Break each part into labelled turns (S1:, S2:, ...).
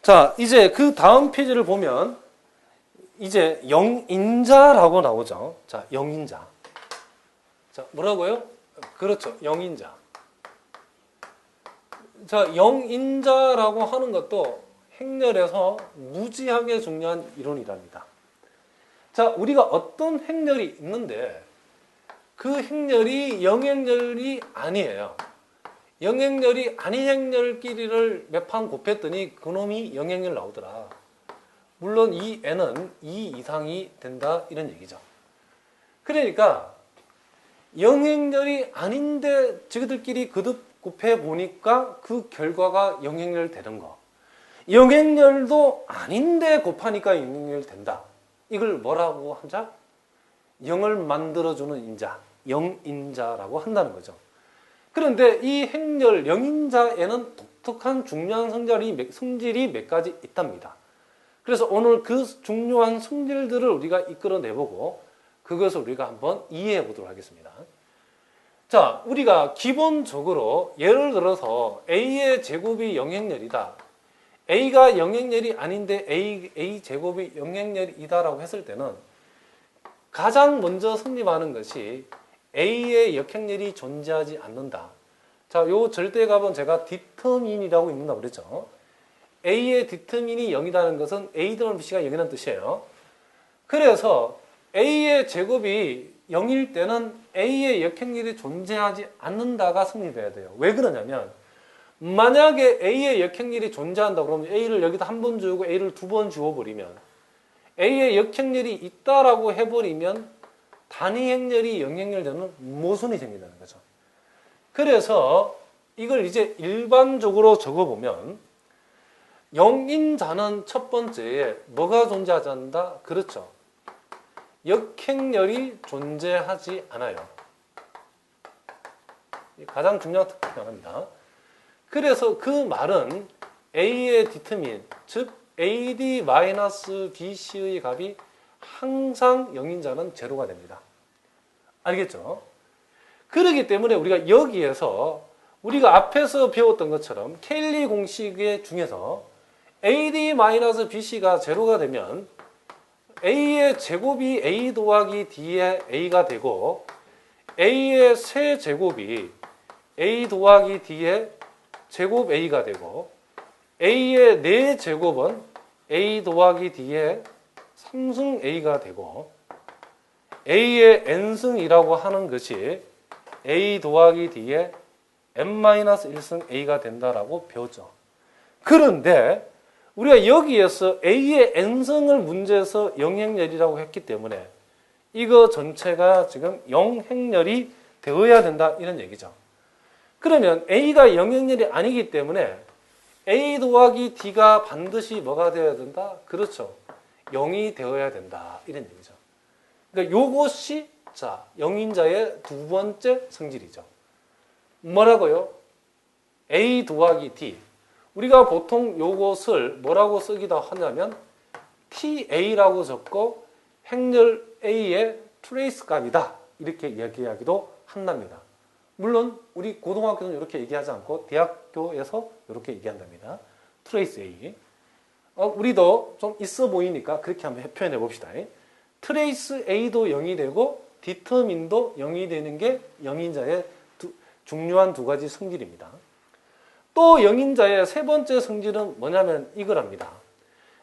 S1: 자, 이제 그 다음 페이지를 보면 이제 영인자라고 나오죠. 자, 영인자. 자, 뭐라고요? 그렇죠. 영인자. 자, 영인자라고 하는 것도 행렬에서 무지하게 중요한 이론이랍니다. 자, 우리가 어떤 행렬이 있는데 그 행렬이 영행렬이 아니에요. 영행렬이 아닌 행렬끼리를 몇 판 곱했더니 그놈이 영행렬 나오더라. 물론 이 n은 2 이상이 된다 이런 얘기죠. 그러니까 영행렬이 아닌데 저희들끼리 거듭 곱해 보니까 그 결과가 영행렬 되는 거. 영행렬도 아닌데 곱하니까 영행렬 된다. 이걸 뭐라고 하자? 영을 만들어주는 인자, 영인자라고 한다는 거죠. 그런데 이 행렬, 영인자에는 독특한 중요한 성질이 몇 가지 있답니다. 그래서 오늘 그 중요한 성질들을 우리가 이끌어내보고 그것을 우리가 한번 이해해 보도록 하겠습니다. 자, 우리가 기본적으로 예를 들어서 A의 제곱이 영행렬이다. A가 영행렬이 아닌데 A 제곱이 영행렬이다라고 했을 때는 가장 먼저 성립하는 것이 A의 역행렬이 존재하지 않는다. 자, 요 절대값은 제가 디터민이라고 읽는다고 그랬죠. A의 디터민이 0이라는 것은 A-B가 0이라는 뜻이에요. 그래서 A의 제곱이 0일 때는 A의 역행렬이 존재하지 않는다가 성립해야 돼요. 왜 그러냐면 만약에 A의 역행렬이 존재한다 그러면 A를 여기다 한 번 주고 A를 두 번 주어버리면 A의 역행렬이 있다라고 해버리면 단위 행렬이 영행렬 되는 모순이 생긴다는 거죠. 그래서 이걸 이제 일반적으로 적어보면 영인자는 첫 번째에 뭐가 존재하지 않는다? 그렇죠. 역행렬이 존재하지 않아요. 가장 중요한 특징 중 하나입니다. 그래서 그 말은 A의 디터민, 즉 AD-BC의 값이 항상 영인자는 제로가 됩니다. 알겠죠? 그렇기 때문에 우리가 여기에서 우리가 앞에서 배웠던 것처럼 케일리 공식 중에서 AD-BC가 제로가 되면 A의 제곱이 A 더하기 D의 A가 되고 A의 세 제곱이 A 더하기 D의 제곱 A가 되고 A의 네 제곱은 A 더하기 D의 3승 A가 되고 A의 n승이라고 하는 것이 A 더하기 D의 n-1승 A가 된다라고 배웠죠. 그런데 우리가 여기에서 A의 n승을 문제에서 영행렬이라고 했기 때문에 이거 전체가 지금 영행렬이 되어야 된다 이런 얘기죠. 그러면 A가 영행렬이 아니기 때문에 A 더하기 D가 반드시 뭐가 되어야 된다? 그렇죠. 0이 되어야 된다 이런 얘기죠. 그러니까 요것이 자 영인자의 두 번째 성질이죠. 뭐라고요? A 더하기 D. 우리가 보통 요것을 뭐라고 쓰기도 하냐면 TA라고 적고 행렬 A의 트레이스 값이다 이렇게 이야기하기도 한답니다. 물론 우리 고등학교는 이렇게 얘기하지 않고 대학교에서 이렇게 얘기한답니다. 트레이스 A. 우리도 좀 있어 보이니까 그렇게 한번 표현해 봅시다. 트레이스 A도 0이 되고 디터민도 0이 되는 게 영인자의 중요한 두 가지 성질입니다. 또 영인자의 세 번째 성질은 뭐냐면 이거랍니다.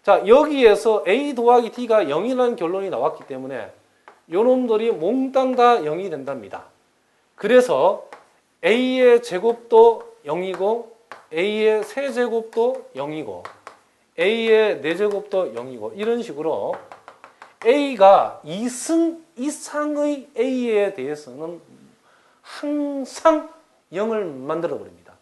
S1: 자, 여기에서 A 더하기 D가 0이라는 결론이 나왔기 때문에 요놈들이 몽땅 다 0이 된답니다. 그래서 A의 제곱도 0이고 A의 세제곱도 0이고 A의 네제곱도 0이고 이런 식으로 A가 2승 이상의 A에 대해서는 항상 0을 만들어 버립니다.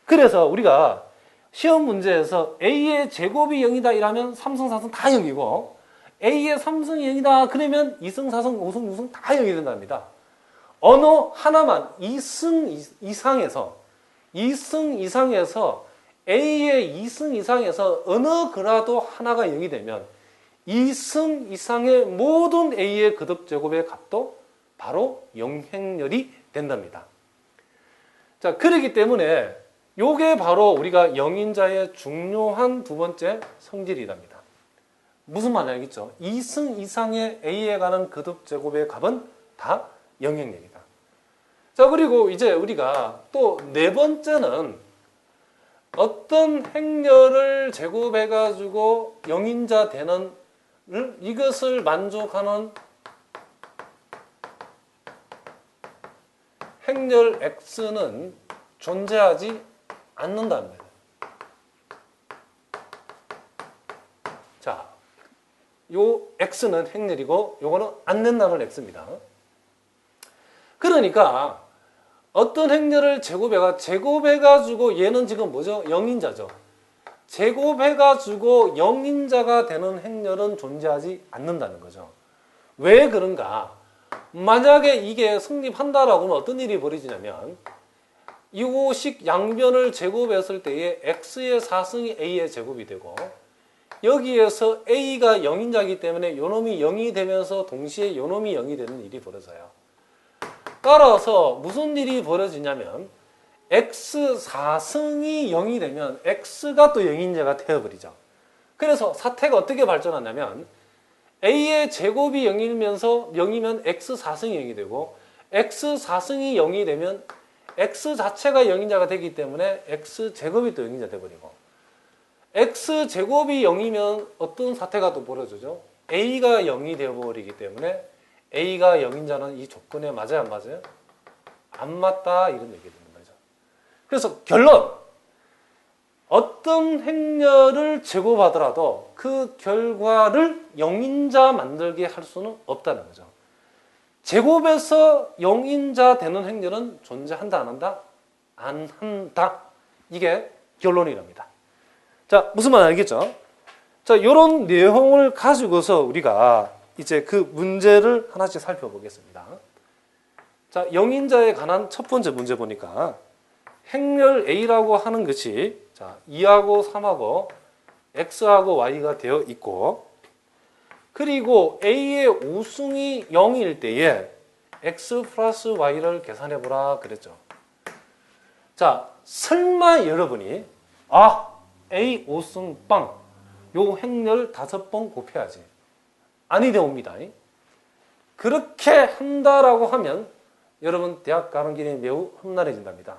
S1: 그래서 우리가 시험 문제에서 A의 제곱이 0이다 이러면 3승, 4승 다 0이고 A의 3승이 0이다 그러면 2승, 4승, 5승, 6승 다 0이 된답니다. 어느 하나만 2승 이상에서 A의 2승 이상에서 어느 거라도 하나가 0이 되면 2승 이상의 모든 A의 거듭제곱의 값도 바로 영행렬이 된답니다. 자, 그렇기 때문에 요게 바로 우리가 영인자의 중요한 두 번째 성질이랍니다. 무슨 말인지 알겠죠? 2승 이상의 A에 관한 거듭 제곱의 값은 다 영행렬이다. 자, 그리고 이제 우리가 또 네 번째는 어떤 행렬을 제곱해가지고 영인자 되는 이것을 만족하는 행렬 X는 존재하지 않는다는 거예요. 자, 요 X는 행렬이고 요거는 안 된다는 X입니다. 그러니까 어떤 행렬을 제곱해가지고 얘는 지금 뭐죠? 영인자죠. 제곱해가지고 영인자가 되는 행렬은 존재하지 않는다는 거죠. 왜 그런가? 만약에 이게 성립한다라고 하면 어떤 일이 벌어지냐면 이거식 양변을 제곱했을 때에 x의 4승이 a의 제곱이 되고 여기에서 a가 영인자이기 때문에 요놈이 0이 되면서 동시에 요놈이 0이 되는 일이 벌어져요. 따라서 무슨 일이 벌어지냐면 x 4승이 0이 되면 x가 또 영인자가 되어버리죠. 그래서 사태가 어떻게 발전하냐면 a의 제곱이 0이면 x 4승이 0이 되고 x 4승이 0이 되면 x 자체가 영인자가 되기 때문에 x 제곱이 또 영인자 되어버리고 x 제곱이 0이면 어떤 사태가 또 벌어지죠? a가 0이 되어버리기 때문에 a가 영인자는 이 조건에 맞아요, 안 맞아요? 안 맞다 이런 얘기 되는 거죠. 그래서 결론, 어떤 행렬을 제곱하더라도 그 결과를 영인자 만들게 할 수는 없다는 거죠. 제곱에서 영인자 되는 행렬은 존재한다, 안 한다? 안 한다. 이게 결론이랍니다. 자, 무슨 말인지 알겠죠? 자, 이런 내용을 가지고서 우리가 이제 그 문제를 하나씩 살펴보겠습니다. 자, 영인자에 관한 첫 번째 문제 보니까 행렬 A라고 하는 것이 자, 2하고 3하고 X하고 Y가 되어 있고 그리고 A의 우승이 0일 때에 X 플러스 Y를 계산해보라 그랬죠. 자, 설마 여러분이 A 5승 빵 요 행렬 5번 곱해야지. 아니 되옵니다. 그렇게 한다라고 하면 여러분 대학 가는 길이 매우 험난해진답니다.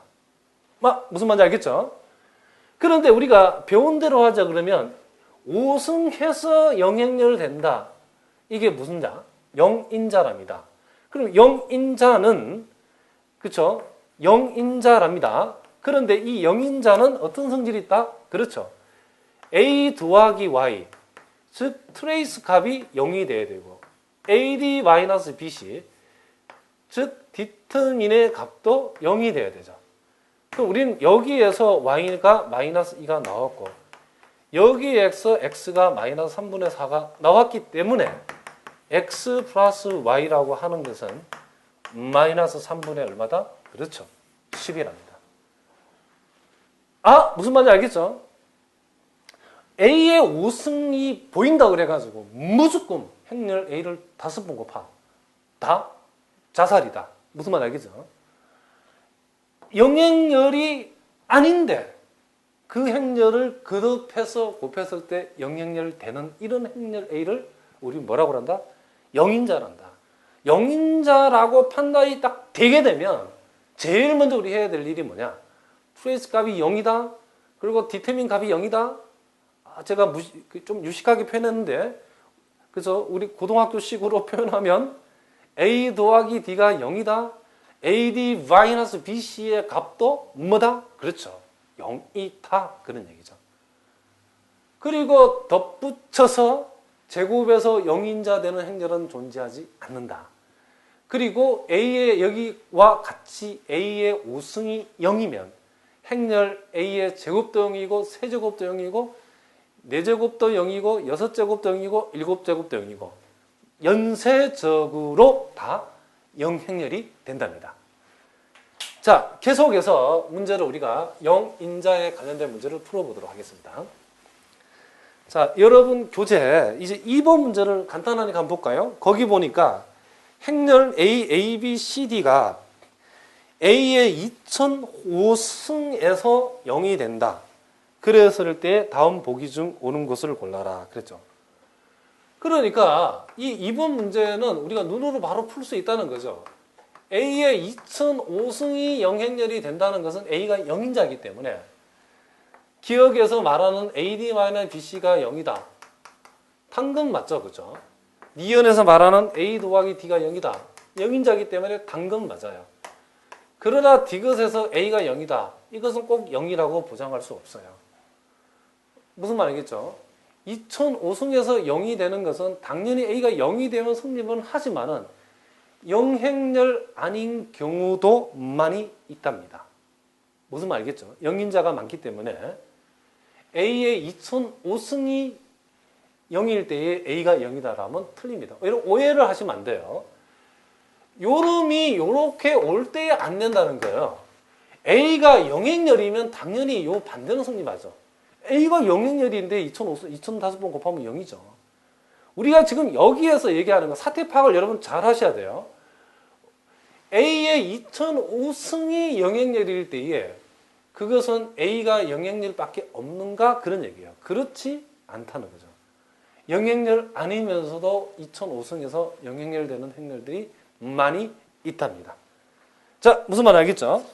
S1: 무슨 말인지 알겠죠? 그런데 우리가 배운 대로 하자 그러면 5승해서 영행렬 된다. 이게 무슨 자? 영인자랍니다. 그럼 영인자는 그렇죠? 영인자랍니다. 그런데 이 영인자는 어떤 성질이 있다? 그렇죠. A 더하기 Y 즉 트레이스 값이 0이 돼야 되고 AD-BC 즉 디터민의 값도 0이 돼야 되죠. 그럼 우리는 여기에서 Y가 마이너스 2가 나왔고 여기에서 X가 마이너스 3분의 4가 나왔기 때문에 X 플러스 Y라고 하는 것은 마이너스 3분의 얼마다? 그렇죠. 10이랍니다. 무슨 말인지 알겠죠? A의 5승이 보인다 그래가지고 무조건 행렬 A를 5번 곱하. 다 자살이다. 무슨 말인지 알겠죠? 영행렬이 아닌데 그 행렬을 거듭해서 곱했을 때 영행렬 되는 이런 행렬 A를 우리 뭐라고 한다? 영인자란다. 영인자라고 판단이 딱 되게 되면 제일 먼저 우리 해야 될 일이 뭐냐? 트레이스 값이 0이다. 그리고 디터민 값이 0이다. 제가 좀 유식하게 표현했는데 그래서 우리 고등학교식으로 표현하면 A 더하기 D가 0이다. AD-BC의 값도 뭐다? 그렇죠. 0이다. 그런 얘기죠. 그리고 덧붙여서 제곱에서 영인자 되는 행렬은 존재하지 않는다. 그리고 A의 여기와 같이 A의 5승이 0이면 행렬 A의 제곱도 0이고 세제곱도 0이고 4제곱도 0이고 6제곱도 0이고 7제곱도 0이고 연쇄적으로 다 영행렬이 된답니다. 자, 계속해서 문제를 우리가 영인자에 관련된 문제를 풀어보도록 하겠습니다. 자, 여러분 교재 이제 2번 문제를 간단하게 한번 볼까요? 거기 보니까 행렬 A, A, B, C, D가 A의 2005승에서 0이 된다. 그랬을 때 다음 보기 중 옳은 것을 골라라. 그랬죠. 그러니까 이 2번 문제는 우리가 눈으로 바로 풀 수 있다는 거죠. A의 2005승이 영행렬이 된다는 것은 A가 0인자이기 때문에 기억에서 말하는 AD-BC가 0이다. 당근 맞죠? 그죠? 니은에서 말하는 A 더하기 D가 0이다. 0인자이기 때문에 당근 맞아요. 그러나 D것에서 A가 0이다. 이것은 꼭 0이라고 보장할 수 없어요. 무슨 말이겠죠? 2005승에서 0이 되는 것은 당연히 A가 0이 되면 성립은 하지만은 영행렬 아닌 경우도 많이 있답니다. 무슨 말이겠죠? 0인자가 많기 때문에 A의 2005승이 0일 때에 A가 0이다라면 틀립니다. 이런 오해를 하시면 안 돼요. 요름이 이렇게 올 때에 안 된다는 거예요. A가 영행렬이면 당연히 요 반대는 성립하죠. A가 영행렬인데 2005번 곱하면 0이죠. 우리가 지금 여기에서 얘기하는 건 사태 파악을 여러분 잘 하셔야 돼요. A의 2005승이 영행렬일 때에 그것은 A가 영행렬밖에 없는가? 그런 얘기예요. 그렇지 않다는 거죠. 영행렬 아니면서도 2005승에서 영행렬 되는 행렬들이 많이 있답니다. 자, 무슨 말 알겠죠?